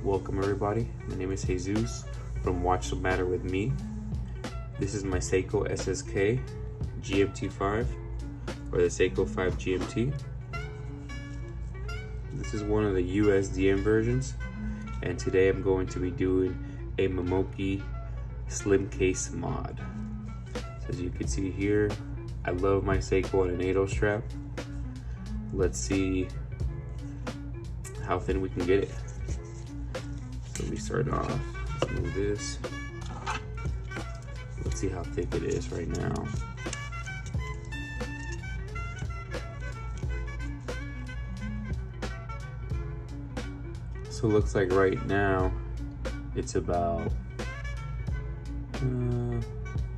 Welcome everybody, my name is Jesus from Watch the Matter with me. This is my Seiko SSK GMT5 or the Seiko 5 GMT. This is one of the USDM versions, and today I'm going to be doing a Namoki slim case mod. So as you can see here, I love my Seiko on a NATO strap. Let's see how thin we can get it. So we start off, let's move this. Let's see how thick it is right now. So it looks like right now it's about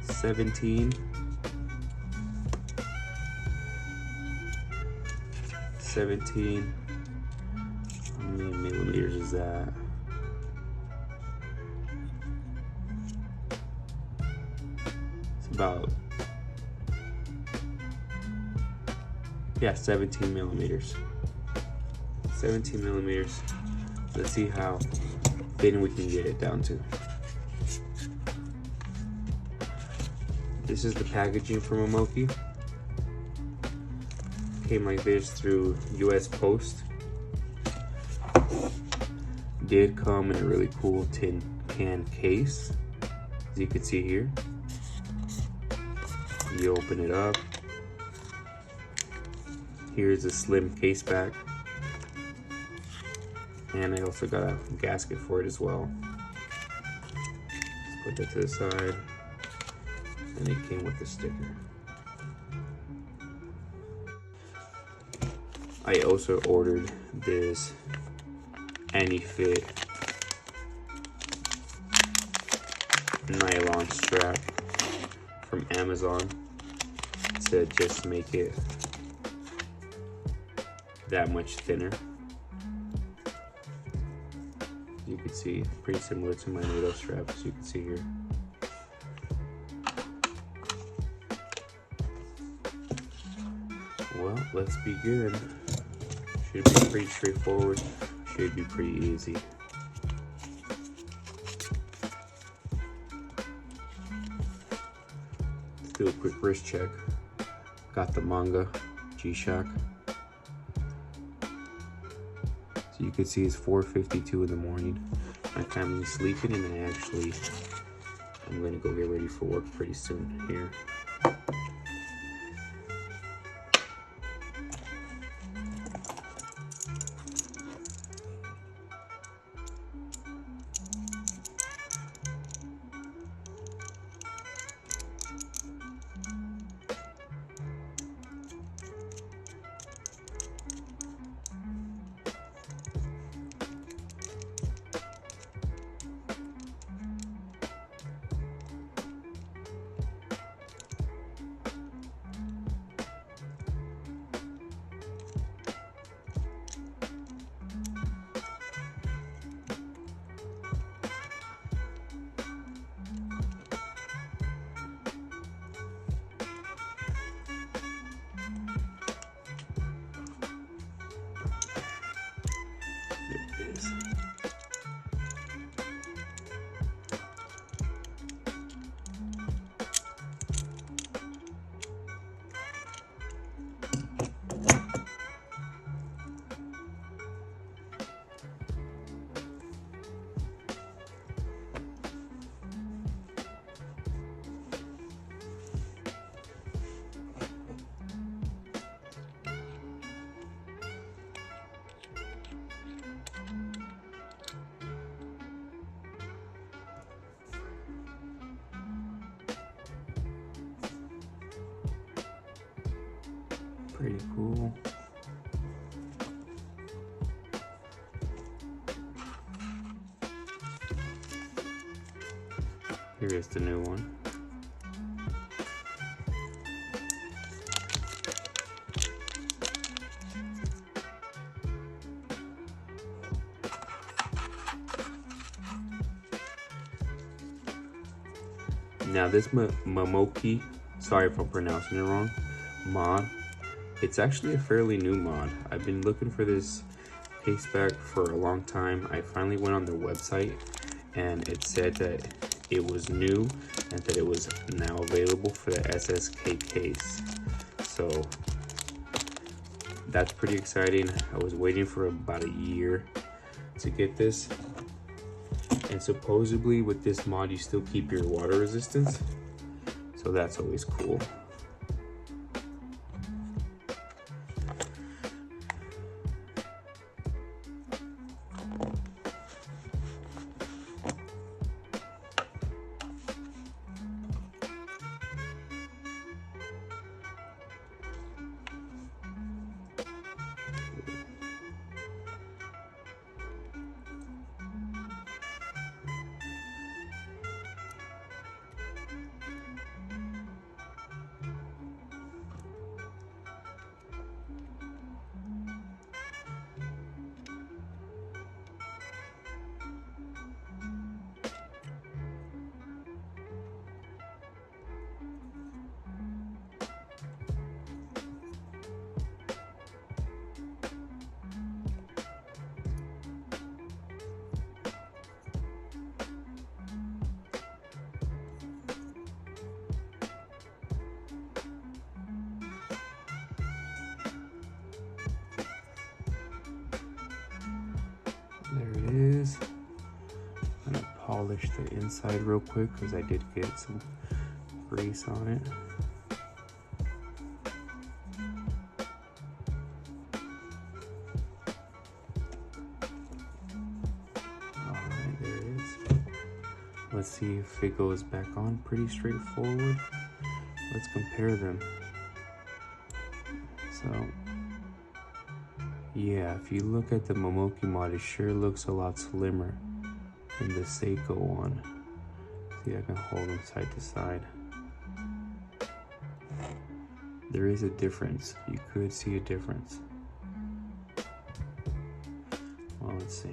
17 how many millimeters is that? It's about 17 millimeters. 17 millimeters. Let's see how thin we can get it down to. This is the packaging from Namoki. Came like this through US Post. Did come in a really cool tin can case, as you can see here. You open it up. Here's a slim case back. And I also got a gasket for it as well. Let's put that to the side. And it came with the sticker. I also ordered this anti-fit nylon strap from Amazon to just make it that much thinner. You can see pretty similar to my NATO strap, as you can see here. Well, let's begin. Should be pretty straightforward. Should be pretty easy. Let's do a quick wrist check. Got the manga G-Shock. So you can see it's 4:52 in the morning. My family's sleeping, and then I'm gonna go get ready for work pretty soon here. Pretty cool. Here is the new one. Now this Namoki, sorry if I'm pronouncing it wrong, mod, it's actually a fairly new mod. I've been looking for this CAseback for a long time. I finally went on their website and it said that it was new and that it was now available for the SSK case. So that's pretty exciting. I was waiting for about a year to get this. And supposedly with this mod, you still keep your water resistance. So that's always cool. There it is. I'm gonna polish the inside real quick because I did get some grease on it. Alright, there it is. Let's see if it goes back on. Pretty straightforward. Let's compare them. So yeah, if you look at the Namoki mod, it sure looks a lot slimmer than the Seiko one. See, I can hold them side to side. There is a difference. You could see a difference. Well, let's see.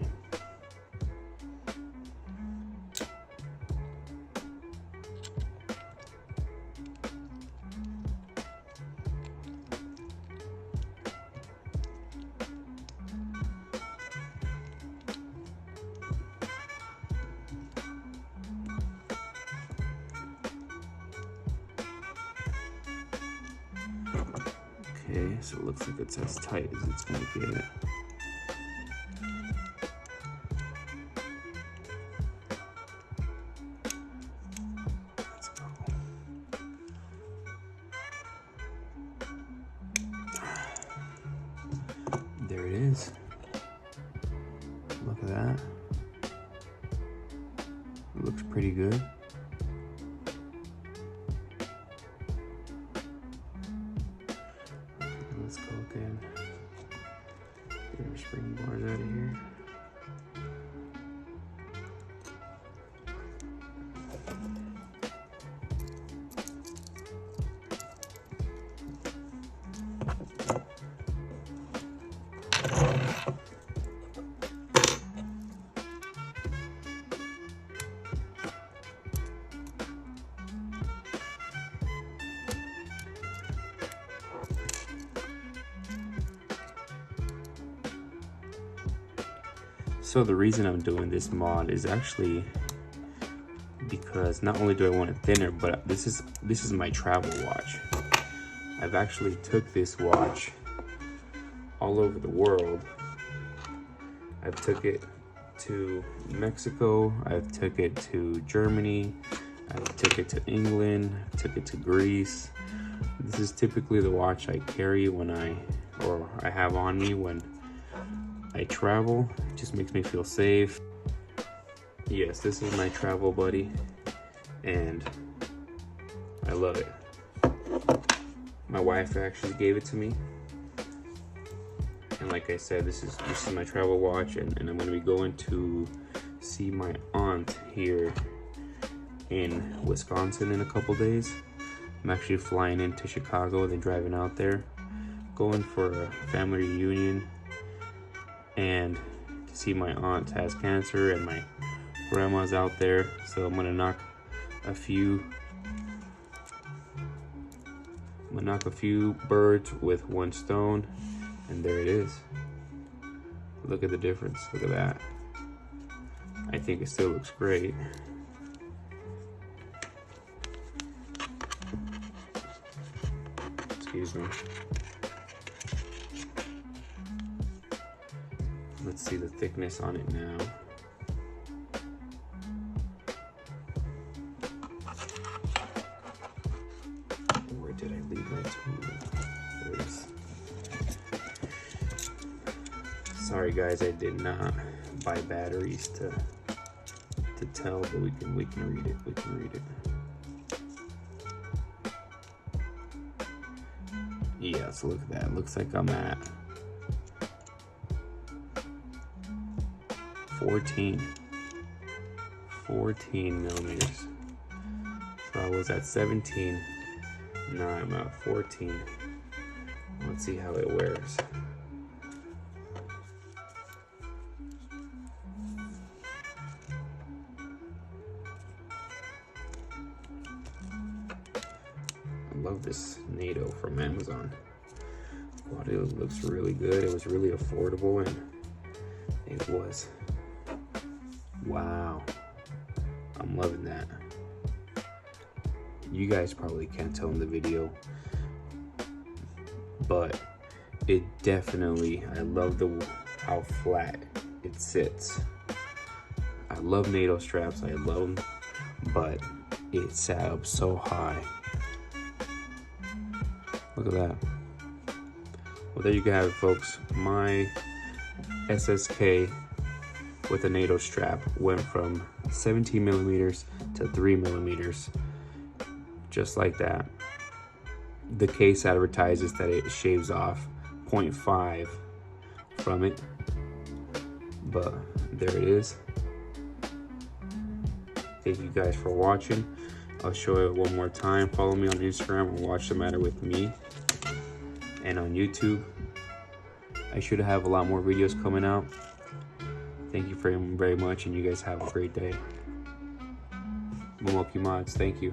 Okay, so it looks like it's as tight as it's gonna get. Let's go. There it is. Look at that. It looks pretty good. Let's go again. Get our spring bars out of here. So the reason I'm doing this mod is actually because not only do I want it thinner, but this is my travel watch. I've actually took this watch all over the world. I've took it to Mexico, I've took it to Germany, I've took it to England, I've took it to Greece. This is typically the watch I carry when I have on me when I travel. It just makes me feel safe. Yes, this is my travel buddy, and I love it. My wife actually gave it to me, and like I said, this is my travel watch, and I'm going to be going to see my aunt here in Wisconsin in a couple days. I'm actually flying into Chicago, then driving out there, going for a family reunion, and to see my aunt has cancer and my grandma's out there. So I'm gonna knock a few birds with one stone, and there it is. Look at the difference. Look at that. I think it still looks great. Excuse me. Let's see the thickness on it now. Where did I leave my tool? There it is. Sorry guys, I did not buy batteries to tell, but we can read it. We can read it. Yeah, so look at that. Looks like I'm at 14 millimeters. So I was at 17. Now I'm at 14. Let's see how it wears. I love this NATO from Amazon. Quality looks really good. It was really affordable, and it was. Wow, I'm loving that. You guys probably can't tell in the video, but it definitely, I love how flat it sits. I love NATO straps, I love them, but it sat up so high. Look at that. Well, there you go, have it, folks. My SSK with a NATO strap went from 17 millimeters to 3 millimeters, just like that. The case advertises that it shaves off 0.5 from it, but there it is. Thank you guys for watching. I'll show it one more time. Follow me on Instagram and watch The Matter with me, and on YouTube. I should have a lot more videos coming out. Thank you very much, and you guys have a great day. Namoki Mods, thank you.